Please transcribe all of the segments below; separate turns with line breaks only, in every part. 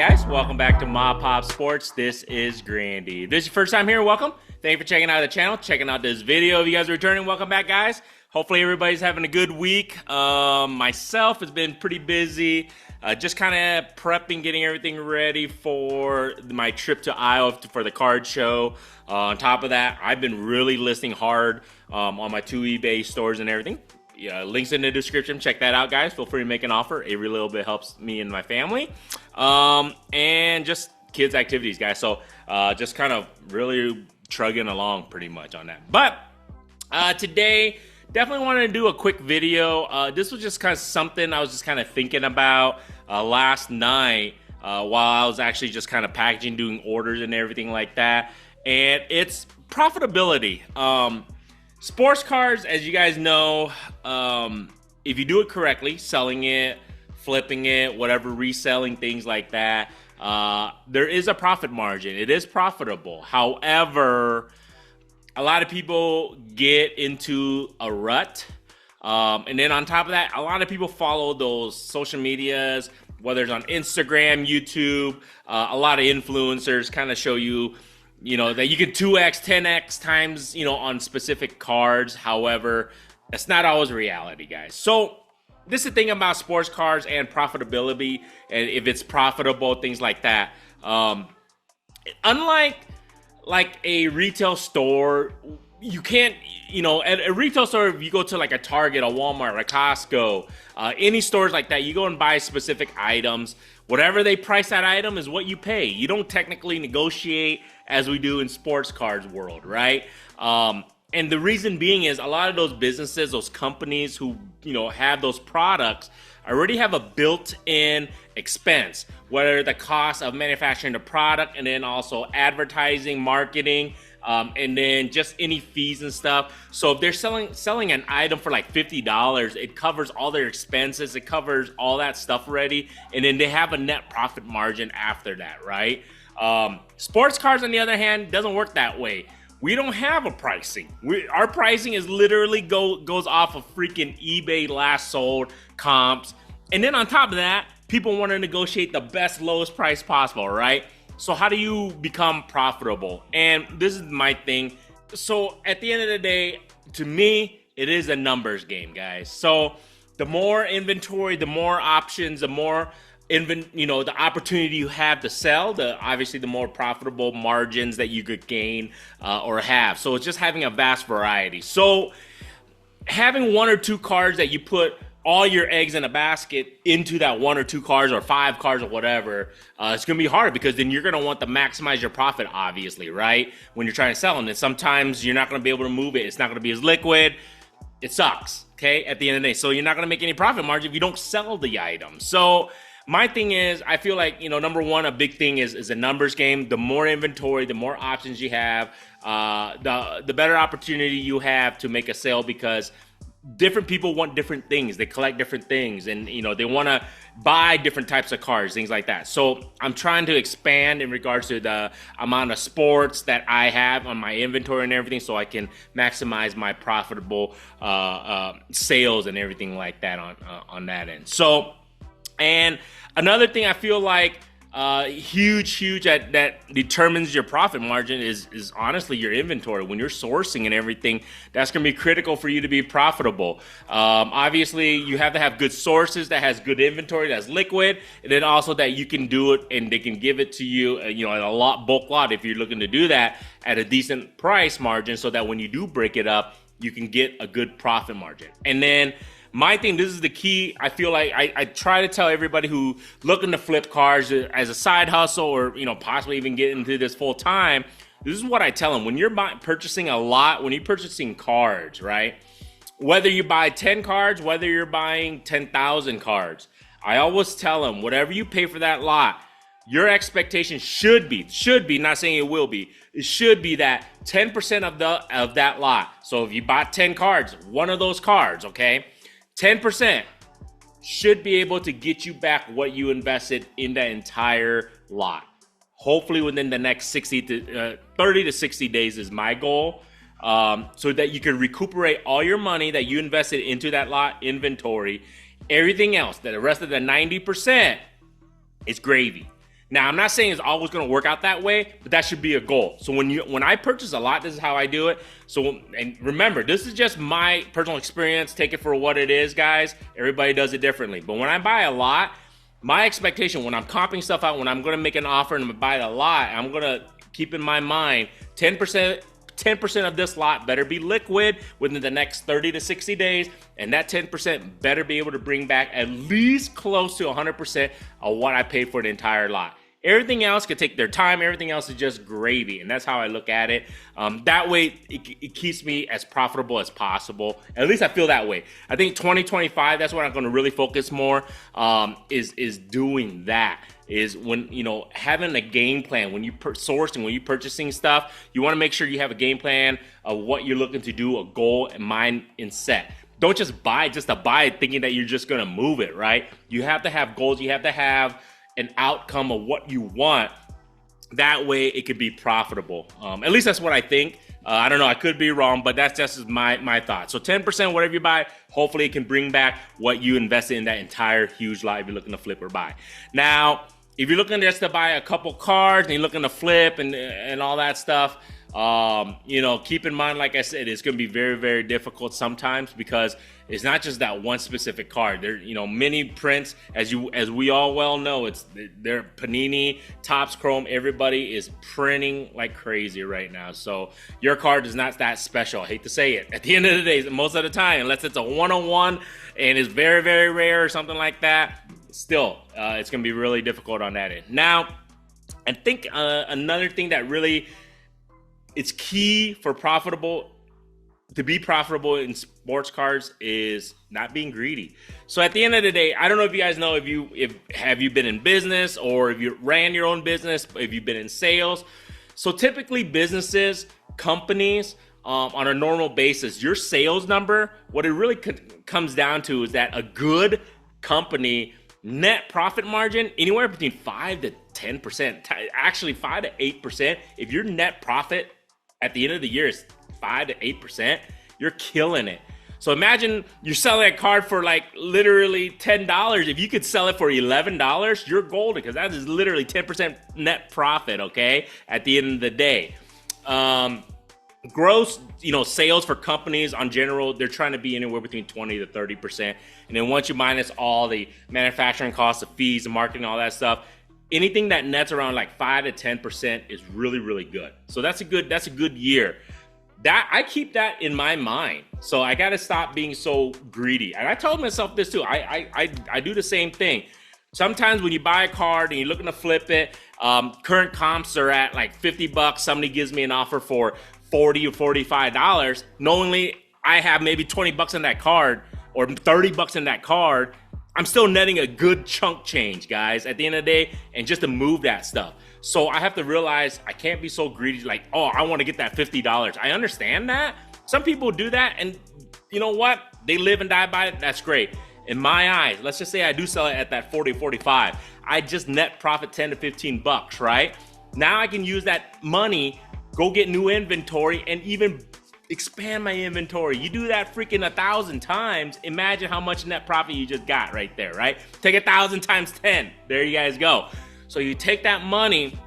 guys, welcome back to Ma Pop Sports. This is Grandy. If this is your first time here, welcome. Thank you for checking out the channel, checking out this video. If you guys are returning, welcome back, guys. Hopefully everybody's having a good week. Myself has been pretty busy, just kind of prepping, getting everything ready for my trip to Iowa for the card show. On top of that, I've been really listing hard on my two eBay stores and everything. Yeah, links in the description. Check that out, guys. Feel free to make an offer. Every little bit helps me and my family. And just kids' activities, guys. So just kind of really trugging along pretty much on that. But today, definitely wanted to do a quick video. This was just kind of something I was just kind of thinking about last night while I was actually just kind of packaging, doing orders and everything like that. And it's profitability. Sports cars, as you guys know, if you do it correctly, selling it, flipping it, whatever, reselling, things like that, there is a profit margin. It is profitable. However, a lot of people get into a rut. And then on top of that, a lot of people follow those social medias, whether it's on Instagram, YouTube, a lot of influencers kind of show you, that you can 2x, 10x times, on specific cards. However, that's not always reality, guys. So this is the thing about sports cars and profitability, and if it's profitable, things like that. Unlike like a retail store, you can't, at a retail store, if you go to like a Target, a Walmart, a Costco, any stores like that, you go and buy specific items. Whatever they price that item is what you pay. You don't technically negotiate as we do in sports cars world, right? And the reason being is a lot of those businesses, those companies who, have those products already have a built-in expense, whether the cost of manufacturing the product and then also advertising, marketing, and then just any fees and stuff. So if they're selling an item for like $50, it covers all their expenses, it covers all that stuff already, and then they have a net profit margin after that, right? Sports cars, on the other hand, doesn't work that way. We don't have a pricing. Our pricing is literally goes off of freaking eBay last sold comps. And then on top of that, people want to negotiate the best, lowest price possible, right? So how do you become profitable? And this is my thing. So at the end of the day, to me, it is a numbers game, guys. So the more inventory, the more options, the more the opportunity you have to sell, obviously the more profitable margins that you could gain or have. So it's just having a vast variety. So having one or two cars that you put all your eggs in a basket into that one or two cars or five cars or whatever, it's going to be hard because then you're going to want to maximize your profit, obviously, right? When you're trying to sell them. And sometimes you're not going to be able to move it. It's not going to be as liquid. It sucks, okay, at the end of the day. So you're not going to make any profit margin if you don't sell the item. So my thing is, I feel like, number one, a big thing is a numbers game. The more inventory, the more options you have, the better opportunity you have to make a sale, because different people want different things. They collect different things, and they want to buy different types of cars, things like that. So I'm trying to expand in regards to the amount of sports that I have on my inventory and everything, so I can maximize my profitable sales and everything like that on that end. So, and another thing I feel like huge that determines your profit margin is honestly your inventory. When you're sourcing and everything, that's going to be critical for you to be profitable. Obviously, you have to have good sources that has good inventory, that's liquid, and then also that you can do it and they can give it to you, in a bulk lot if you're looking to do that at a decent price margin, so that when you do break it up, you can get a good profit margin. And then my thing, this is the key. I feel like I try to tell everybody who looking to flip cars as a side hustle, or possibly even get into this full time. This is what I tell them: when you're purchasing a lot, when you're purchasing cards, right? Whether you buy 10 cards, whether you're buying 10,000 cards, I always tell them, whatever you pay for that lot, your expectation should be, not saying it will be, it should be that 10% of that lot. So if you bought 10 cards, one of those cards, okay, 10% should be able to get you back what you invested in that entire lot. Hopefully within the next 30 to 60 days is my goal, so that you can recuperate all your money that you invested into that lot inventory. Everything else, the rest of the 90% is gravy. Now, I'm not saying it's always going to work out that way, but that should be a goal. So when I purchase a lot, this is how I do it. So, and remember, this is just my personal experience. Take it for what it is, guys. Everybody does it differently. But when I buy a lot, my expectation when I'm comping stuff out, when I'm going to make an offer and buy it a lot, I'm going to keep in my mind 10% of this lot better be liquid within the next 30 to 60 days, and that 10% better be able to bring back at least close to 100% of what I paid for the entire lot. Everything else could take their time. Everything else is just gravy, and that's how I look at it. That way, it keeps me as profitable as possible. At least I feel that way. I think 2025, that's what I'm going to really focus more, is doing that. Is when, having a game plan when you sourcing, when you're purchasing stuff, you want to make sure you have a game plan of what you're looking to do, a goal in mind and set. Don't just buy just to buy it thinking that you're just going to move it, right? You have to have goals. You have to have an outcome of what you want. That way it could be profitable. At least that's what I think. I don't know, I could be wrong, but that's just my thought. So 10%, whatever you buy, hopefully it can bring back what you invested in that entire huge lot if you're looking to flip or buy. Now, if you're looking just to buy a couple cars and you're looking to flip and all that stuff, keep in mind, like I said, it's going to be very, very difficult sometimes because it's not just that one specific card. There, many prints, as we all well know, they're Panini, Topps, Chrome. Everybody is printing like crazy right now. So your card is not that special. I hate to say it. At the end of the day, most of the time, unless it's a one-on-one and it's very, very rare or something like that, still, it's going to be really difficult on that end. Now, I think another thing that really it's key for to be profitable in sports cards is not being greedy. So at the end of the day, I don't know if you guys know have you been in business or if you ran your own business, if you've been in sales. So typically businesses, companies, on a normal basis, your sales number, what it really comes down to is that a good company net profit margin anywhere between 5 to 10%, actually 5 to 8%. If your net profit at the end of the year is 5 to 8%, you're killing it. So imagine you're selling a card for like literally $10. If you could sell it for $11, you're golden because that is literally 10% net profit, okay? At the end of the day. Gross, sales for companies on general, they're trying to be anywhere between 20 to 30%. And then once you minus all the manufacturing costs, the fees, the marketing, all that stuff, anything that nets around like 5 to 10% is really, really good. So that's a good year. That I keep that in my mind. So I got to stop being so greedy. And I told myself this too. I do the same thing. Sometimes when you buy a card and you're looking to flip it, current comps are at like $50. Somebody gives me an offer for $40 or $45. Knowingly I have maybe $20 in that card or $30 in that card, I'm still netting a good chunk change, guys, at the end of the day, and just to move that stuff. So I have to realize I can't be so greedy, like, oh, I want to get that $50. I understand that. Some people do that, and you know what? They live and die by it. That's great. In my eyes, let's just say I do sell it at that 40, 45. I just net profit 10 to 15 bucks, right? Now I can use that money, go get new inventory, and even expand my inventory. You do that freaking 1,000 times. Imagine how much net profit you just got right there, right? Take 1,000 times 10. There you guys go. So you take that money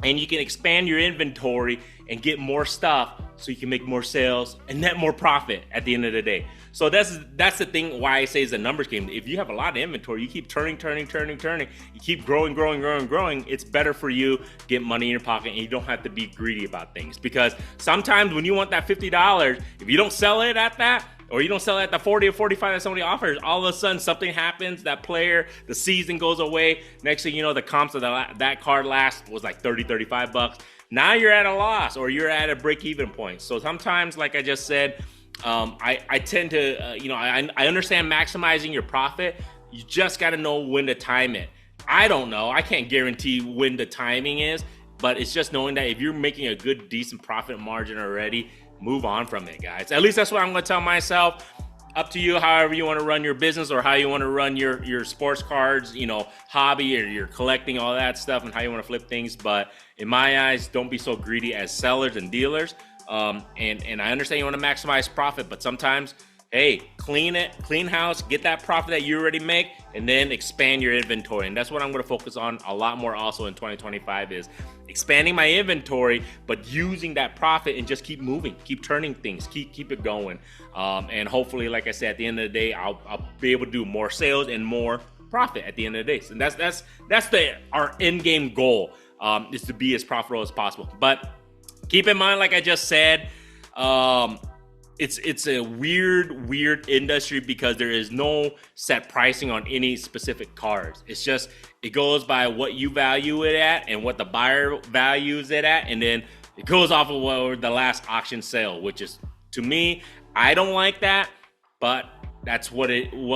and you can expand your inventory and get more stuff so you can make more sales and net more profit at the end of the day. So that's the thing why I say it's a numbers game. If you have a lot of inventory, you keep turning, you keep growing, it's better for you, get money in your pocket, and you don't have to be greedy about things. Because sometimes when you want that $50, if you don't sell it at that, or you don't sell it at the 40 or 45 that somebody offers, all of a sudden something happens, that player, the season goes away. Next thing you know, the comps of that card last was like 30, 35 bucks. Now you're at a loss or you're at a break-even point. So sometimes, like I just said, I tend to, I understand maximizing your profit. You just got to know when to time it. I don't know. I can't guarantee when the timing is, but it's just knowing that if you're making a good, decent profit margin already, move on from it, guys. At least that's what I'm going to tell myself. Up to you, however you want to run your business or how you want to run your sports cards, hobby, or you're collecting all that stuff and how you want to flip things. But in my eyes, don't be so greedy as sellers and dealers. And I understand you want to maximize profit, but sometimes hey, clean it, clean house, get that profit that you already make, and then expand your inventory. And that's what I'm going to focus on a lot more also in 2025 is expanding my inventory, but using that profit and just keep moving, keep turning things, keep it going. And hopefully, like I said, at the end of the day, I'll be able to do more sales and more profit at the end of the day. So that's our end game goal, is to be as profitable as possible. But keep in mind, like I just said, it's a weird industry because there is no set pricing on any specific cars. It's just, it goes by what you value it at and what the buyer values it at, and then it goes off of what the last auction sale, which is, to me, I don't like that, but that's what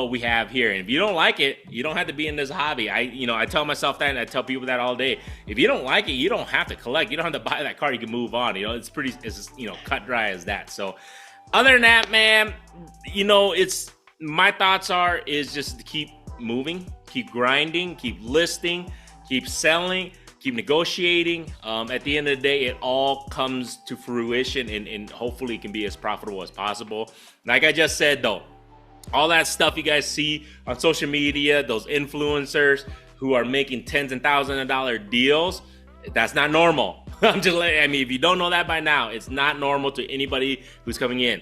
we have here. And if you don't like it, you don't have to be in this hobby. I tell myself that, and I tell people that all day. If you don't like it, you don't have to collect. You don't have to buy that car. You can move on. It's cut dry as that. So other than that, man, it's, my thoughts is just to keep moving, keep grinding, keep listing, keep selling, keep negotiating. At the end of the day, it all comes to fruition, and hopefully it can be as profitable as possible. Like I just said, though, all that stuff you guys see on social media, those influencers who are making tens and thousands of dollar deals, that's not normal. If you don't know that by now, it's not normal to anybody who's coming in.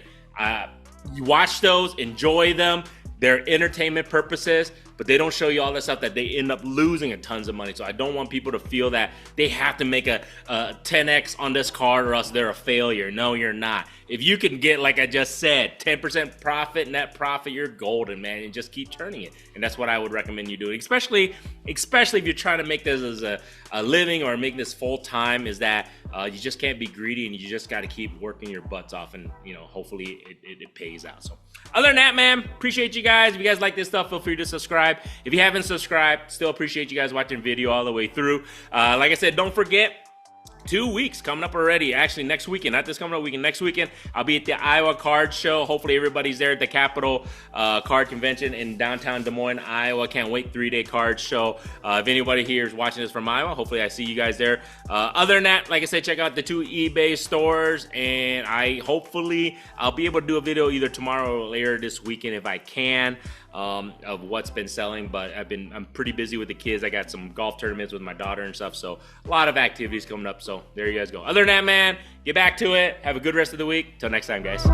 You watch those, enjoy them. They're entertainment purposes, but they don't show you all the stuff that they end up losing a tons of money. So I don't want people to feel that they have to make a 10x on this car or else they're a failure. No, you're not. If you can get, like I just said, 10% profit, net profit, you're golden, man, and just keep turning it. And that's what I would recommend you doing, especially if you're trying to make this as a living or make this full time, is that you just can't be greedy, and you just got to keep working your butts off, and hopefully it pays out. So other than that, man, appreciate you guys. If you guys like this stuff, feel free to subscribe. If you haven't subscribed, still appreciate you guys watching the video all the way through. Like I said, don't forget, 2 weeks coming up already. Actually, next weekend, not this coming up weekend, next weekend, I'll be at the Iowa Card Show. Hopefully everybody's there at the Capital Card Convention in downtown Des Moines, Iowa. Can't wait, 3-day card show. If anybody here is watching this from Iowa, hopefully I see you guys there. Other than that, like I said, check out the 2 eBay stores, and hopefully I'll be able to do a video either tomorrow or later this weekend if I can, of what's been selling. But I'm pretty busy with the kids. I got some golf tournaments with my daughter and stuff, so a lot of activities coming up. So there you guys go. Other than that, man, get back to it. Have a good rest of the week. Till next time, guys.